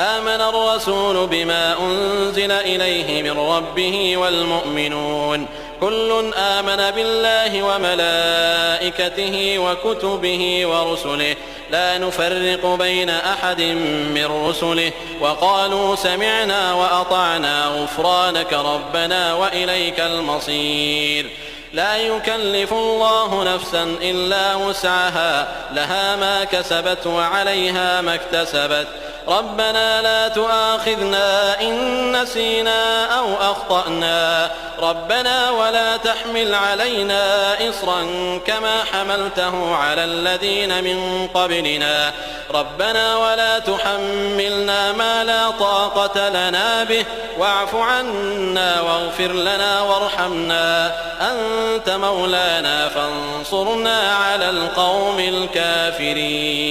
آمن الرسول بما أنزل إليه من ربه والمؤمنون كل آمن بالله وملائكته وكتبه ورسله لا نفرق بين أحد من رسله وقالوا سمعنا وأطعنا غفرانك ربنا وإليك المصير. لا يكلف الله نفسا إلا وسعها لها ما كسبت وعليها ما اكتسبت ربنا لا تؤاخذنا إن نسينا أو أخطأنا ربنا ولا تحمل علينا إصرا كما حملته على الذين من قبلنا ربنا ولا تحملنا ما لا طاقة لنا به واعف عنا واغفر لنا وارحمنا أنت مولانا فانصرنا على القوم الكافرين.